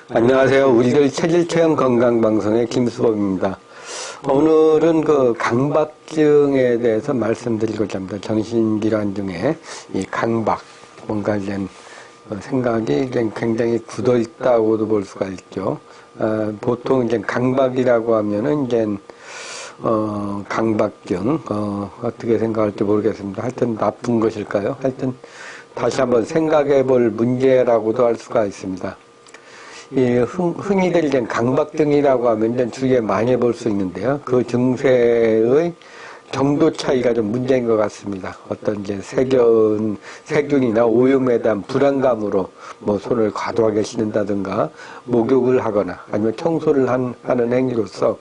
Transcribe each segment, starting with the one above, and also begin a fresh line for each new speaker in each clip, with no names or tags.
안녕하세요. 우리들 체질체험 건강방송의 김수범입니다. 오늘은 그 강박증에 대해서 말씀드리고자 합니다. 정신질환 중에 이 강박, 뭔가 이제 생각이 굉장히 굳어 있다고도 볼 수가 있죠. 보통 이제 강박이라고 하면은 이제 강박증, 어떻게 생각할지 모르겠습니다. 하여튼 나쁜 것일까요? 하여튼 다시 한번 생각해 볼 문제라고도 할 수가 있습니다. 흔히들 이제 강박증이라고 하면 이제 주위에 많이 볼 수 있는데요. 그 증세의 정도 차이가 좀 문제인 것 같습니다. 어떤 이제 세균이나 오염에 대한 불안감으로 뭐 손을 과도하게 씻는다든가 목욕을 하거나 아니면 청소를 하는 행위로서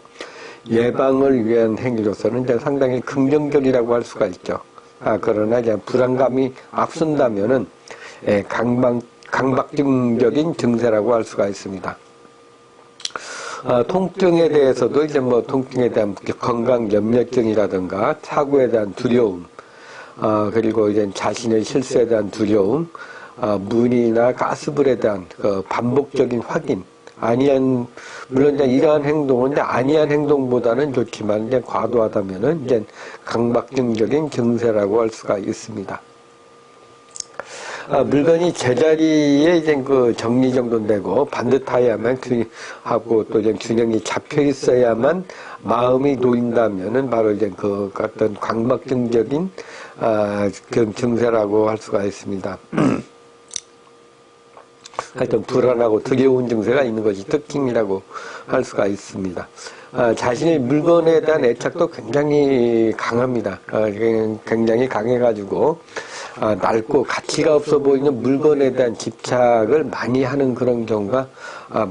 예방을 위한 행위로서는 이제 상당히 긍정적이라고 할 수가 있죠. 그러나 이제 불안감이 앞선다면은 강박증적인 증세라고 할 수가 있습니다. 통증에 대해서도 이제 뭐 통증에 대한 건강 염려증이라든가 사고에 대한 두려움, 그리고 이제 자신의 실수에 대한 두려움, 문이나 가스불에 대한 그 반복적인 확인, 물론 이제 이러한 행동은 이제 아니한 행동보다는 좋지만 이제 과도하다면은 이제 강박증적인 증세라고 할 수가 있습니다. 물건이 제자리에 이제 그 정리정돈되고 반듯해야만 하고 또 이제 균형이 잡혀 있어야만 마음이 놓인다면은 바로 이제 그 어떤 강박증적인 증세라고 할 수가 있습니다. 하여튼 불안하고 두려운 증세가 있는 것이 특징이라고 할 수가 있습니다. 자신의 물건에 대한 애착도 굉장히 강합니다. 굉장히 강해가지고 낡고 가치가 없어 보이는 물건에 대한 집착을 많이 하는 그런 경우가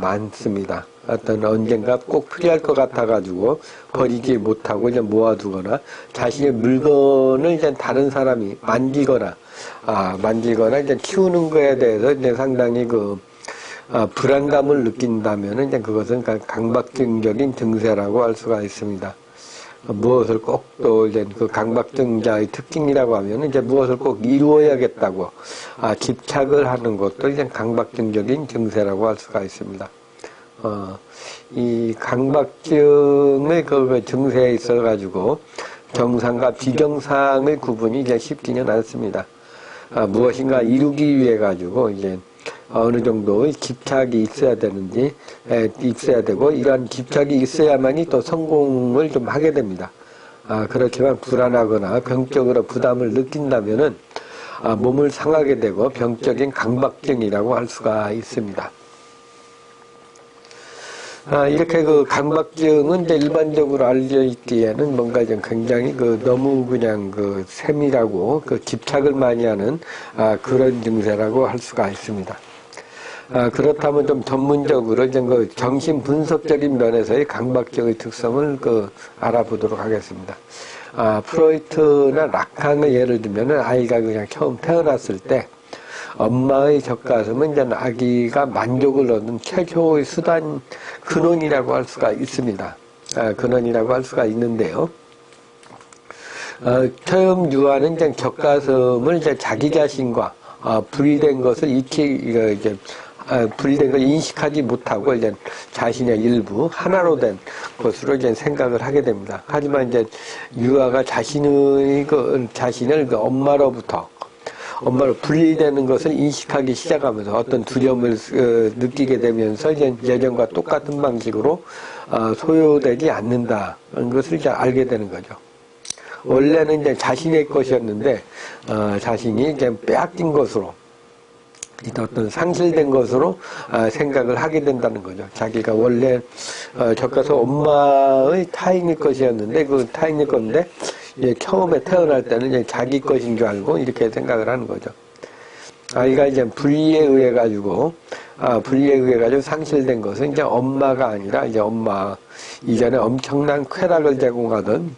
많습니다. 어떤 언젠가 꼭 필요할 것 같아가지고 버리지 못하고 이제 모아두거나 자신의 물건을 이제 다른 사람이 만지거나 이제 키우는 거에 대해서 이제 상당히 불안감을 느낀다면은 이제 그것은 강박증적인 증세라고 할 수가 있습니다. 무엇을 꼭 또 이제 그 강박증자의 특징이라고 하면 이제 무엇을 꼭 이루어야겠다고 집착을 하는 것도 이제 강박증적인 증세라고 할 수가 있습니다. 이 강박증의 그 증세에 있어 가지고 정상과 비정상의 구분이 이제 쉽지는 않습니다. 무엇인가 이루기 위해 가지고 이제 어느 정도의 집착이 있어야 되고, 이러한 집착이 있어야만이 또 성공을 좀 하게 됩니다. 그렇지만 불안하거나 병적으로 부담을 느낀다면은, 몸을 상하게 되고 병적인 강박증이라고 할 수가 있습니다. 이렇게 그 강박증은 이제 일반적으로 알려져 있기에는 뭔가 좀 굉장히 너무 그냥 세밀하고 집착을 많이 하는 그런 증세라고 할 수가 있습니다. 그렇다면 좀 전문적으로 이제 정신분석적인 면에서의 강박증의 특성을 알아보도록 하겠습니다. 프로이트나 라칸의 예를 들면은 아이가 그냥 처음 태어났을 때 엄마의 젖가슴은 이제 아기가 만족을 얻는 최초의 수단, 근원이라고 할 수가 있습니다. 근원이라고 할 수가 있는데요. 처음 유아는 이제 젖가슴을 이제 자기 자신과 분리된 것을 분리된 걸 인식하지 못하고 이제 자신의 일부 하나로 된 것으로 이제 생각을 하게 됩니다. 하지만 이제 유아가 자신을 엄마로 분리되는 것을 인식하기 시작하면서 어떤 두려움을 느끼게 되면서 이제 예전과 똑같은 방식으로 소요되지 않는다는 것을 이제 알게 되는 거죠. 원래는 이제 자신의 것이었는데 자신이 이제 빼앗긴 것으로, 어떤 상실된 것으로 생각을 하게 된다는 거죠. 자기가 원래 젖가서 엄마의 타인의 것이었는데 그 타인의 건데 처음에 태어날 때는 이제 자기 것인 줄 알고 이렇게 생각을 하는 거죠. 아이가 이제 분리에 의해 가지고 상실된 것은 이제 엄마가 아니라 이제 이전에 엄청난 쾌락을 제공하던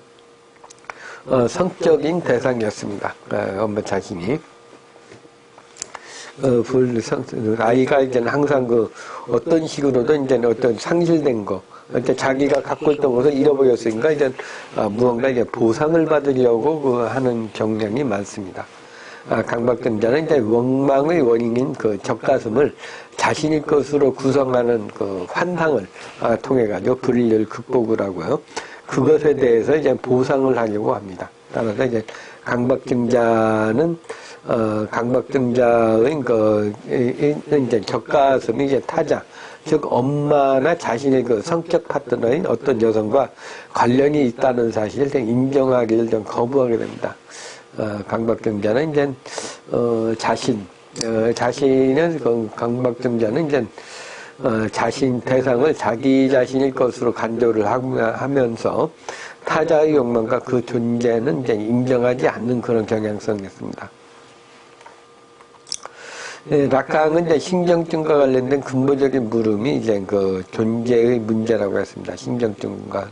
성적인 대상이었습니다. 엄마 자신이. 아이가 이제 항상 어떤 식으로든 이제 어떤 상실된 거, 자기가 갖고 있던 것을 잃어버렸으니까 이제 무언가 이제 보상을 받으려고 하는 경향이 많습니다. 강박증자는 이제 원망의 원인인 그 젖가슴을 자신의 것으로 구성하는 그 환상을 통해 가지고 불의를 극복을 하고요. 그것에 대해서 이제 보상을 하려고 합니다. 따라서 이제 강박증자는 강박증자의 이제 젖가슴이 이제 타자, 즉 엄마나 자신의 그 성격 파트너인 어떤 여성과 관련이 있다는 사실을 인정하기를 좀 거부하게 됩니다. 강박증자는 이제 자신은 그 강박증자는 이제 자신 대상을 자기 자신일 것으로 간주를 하면서 타자의 욕망과 그 존재는 이제 인정하지 않는 그런 경향성이 있습니다. 락강은 이제 신경증과 관련된 근본적인 물음이 이제 그 존재의 문제라고 했습니다. 신경증과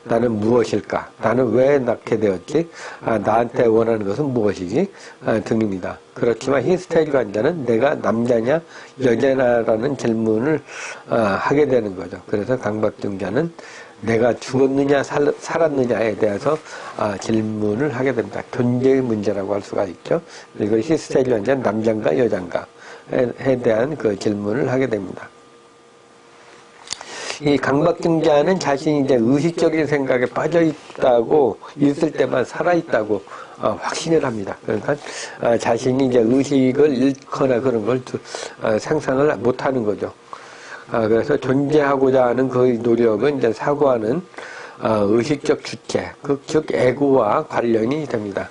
나는 무엇일까? 나는 왜 낳게 되었지? 나한테 원하는 것은 무엇이지? 등입니다. 그렇지만 히스테리 환자는 내가 남자냐 여자냐라는 질문을 하게 되는 거죠. 그래서 강박증자는 내가 죽었느냐 살았느냐에 대해서 질문을 하게 됩니다. 존재의 문제라고 할 수가 있죠. 그리고 히스테리 환자는 남자인가 여자인가에 대한 그 질문을 하게 됩니다. 이 강박증자는 자신이 이제 의식적인 생각에 빠져 있을 때만 살아있다고 확신을 합니다. 그러니까 자신이 이제 의식을 잃거나 그런 걸 상상을 못하는 거죠. 그래서 존재하고자 하는 그 노력은 이제 사고하는 의식적 주체, 즉 에고와 관련이 됩니다.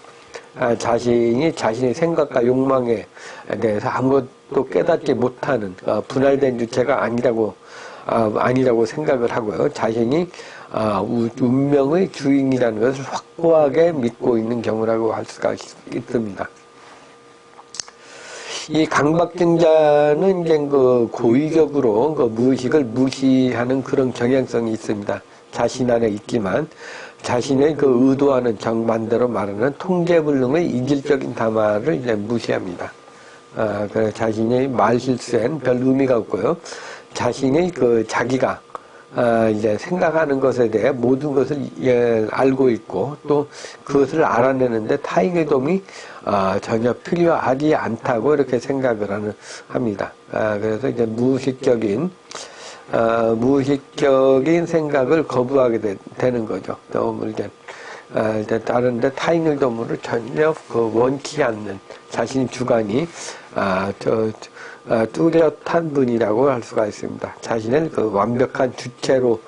자신이 자신의 생각과 욕망에 대해서 아무것도 깨닫지 못하는 분할된 주체가 아니라고 생각을 하고요. 자신이 운명의 주인이라는 것을 확고하게 믿고 있는 경우라고 할 수가 있습니다. 이 강박증자는 이제 그 고의적으로 그 무의식을 무시하는 그런 경향성이 있습니다. 자신 안에 있지만 자신의 그 의도하는 정반대로 말하는 통제불능의 이질적인 담화를 이제 무시합니다. 그래서 자신의 말 실수엔 별 의미가 없고요. 자신의 그 자기가 이제 생각하는 것에 대해 모든 것을 알고 있고 또 그것을 알아내는데 타인의 도움이 전혀 필요하지 않다고 이렇게 생각을 합니다. 그래서 이제 무의식적인 생각을 거부하게 되는 거죠. 도움을 다른데 타인의 도움을 전혀 원치 않는 자신의 주관이 뚜렷한 분이라고 할 수가 있습니다. 자신을 그 완벽한 주체로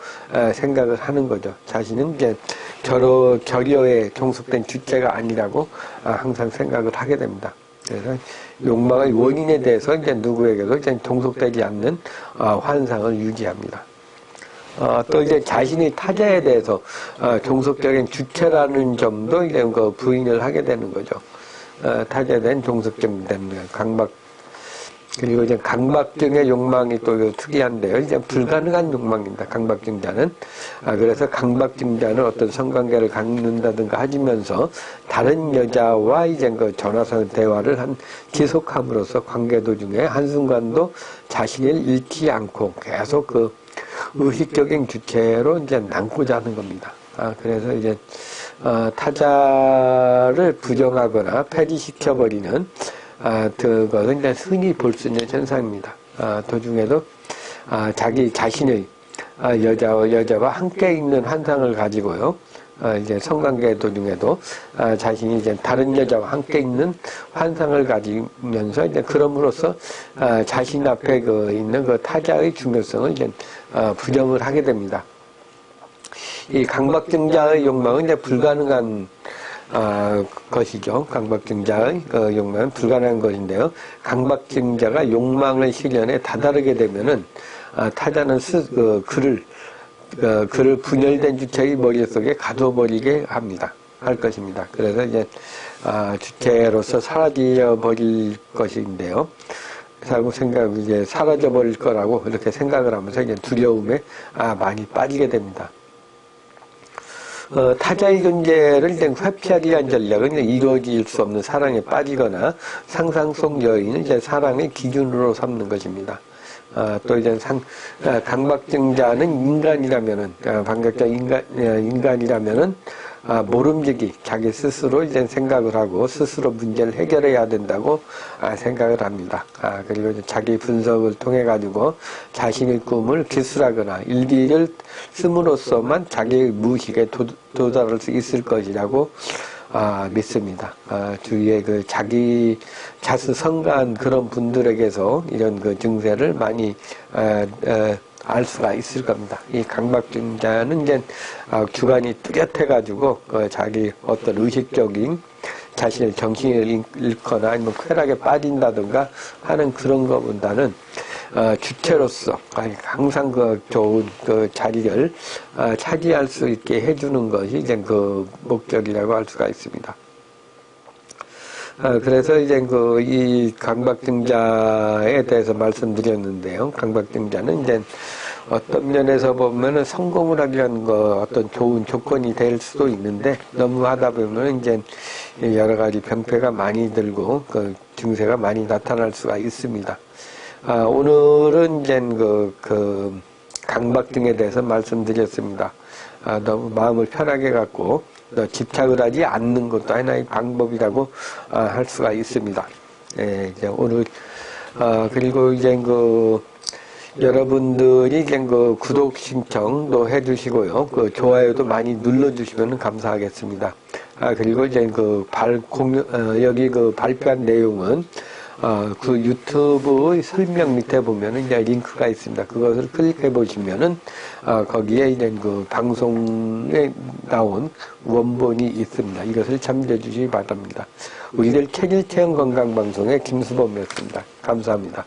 생각을 하는 거죠. 자신은 이제 결여에 종속된 주체가 아니라고 항상 생각을 하게 됩니다. 그래서 욕망의 원인에 대해서 이제 누구에게도 이제 종속되지 않는 환상을 유지합니다. 또 이제 자신이 타자에 대해서 종속적인 주체라는 점도 이제 그 부인을 하게 되는 거죠. 타자에 대한 종속적인 강박. 그리고 이제 강박증의 욕망이 또 특이한데요. 이제 불가능한 욕망입니다. 강박증자는. 그래서 강박증자는 어떤 성관계를 갖는다든가 하면서 다른 여자와 이제 그 전화상 대화를 지속함으로써 관계 도중에 한순간도 자신을 잃지 않고 계속 그 의식적인 주체로 이제 남고자 하는 겁니다. 그래서 이제 타자를 부정하거나 폐지시켜버리는 그것은 이제 흔히 볼 수 있는 현상입니다. 도중에도 자기 자신의 여자와 함께 있는 환상을 가지고요. 이제 성관계 도중에도 자신이 이제 다른 여자와 함께 있는 환상을 가지면서 이제 그럼으로써 자신 앞에 있는 그 타자의 중요성을 이제 부정을 하게 됩니다. 이 강박증자의 욕망은 이제 불가능한 것이죠. 강박증자의 욕망은 불가능한 것인데요. 강박증자가 욕망의 실현에 다다르게 되면은 타자는 그를 분열된 주체의 머릿속에 가둬버리게 할 것입니다. 그래서 이제 주체로서 사라져 버릴 것인데요. 이제 사라져 버릴 거라고 이렇게 생각을 하면서 이제 두려움에 많이 빠지게 됩니다. 타자의 존재를 이제 회피하기 위한 전략은 이루어질 수 없는 사랑에 빠지거나 상상 속 여인은 이제 사랑의 기준으로 삼는 것입니다. 또 이제 강박증자는 인간이라면은, 반격자 인간이라면은, 모름지기 자기 스스로 이제 생각을 하고 스스로 문제를 해결해야 된다고 생각을 합니다. 그리고 이제 자기 분석을 통해 가지고 자신의 꿈을 기술하거나 일기를 씀으로써만 자기의 무의식에 도달할 수 있을 것이라고 믿습니다. 주위에 그 자기 자수성가한 그런 분들에게서 이런 그 증세를 많이 알 수가 있을 겁니다. 이 강박증자는 이제 주관이 뚜렷해가지고 자기 어떤 의식적인 자신의 정신을 잃거나 아니면 쾌락에 빠진다든가 하는 그런 것보다는 주체로서 항상 그 좋은 그 자리를 차지할 수 있게 해주는 것이 이제 그 목적이라고 할 수가 있습니다. 그래서 이제 이 강박증자에 대해서 말씀드렸는데요. 강박증자는 이제 어떤 면에서 보면은 성공을 하기 위한 어떤 좋은 조건이 될 수도 있는데 너무 하다 보면 이제 여러 가지 병폐가 많이 들고 그 증세가 많이 나타날 수가 있습니다. 오늘은 이제 그 강박증에 대해서 말씀드렸습니다. 너무 마음을 편하게 갖고 집착을 하지 않는 것도 하나의 방법이라고 할 수가 있습니다. 예, 이제 오늘 그리고 이제 여러분들이 이제 구독 신청도 해주시고요, 좋아요도 많이 눌러주시면 감사하겠습니다. 그리고 이제 여기 발표한 내용은 그 유튜브 설명 밑에 보면은 이제 링크가 있습니다. 그것을 클릭해 보시면은 거기에 이제 그 방송에 나온 원본이 있습니다. 이것을 참조해 주시기 바랍니다. 우리들 체질체험 건강방송의 김수범이었습니다. 감사합니다.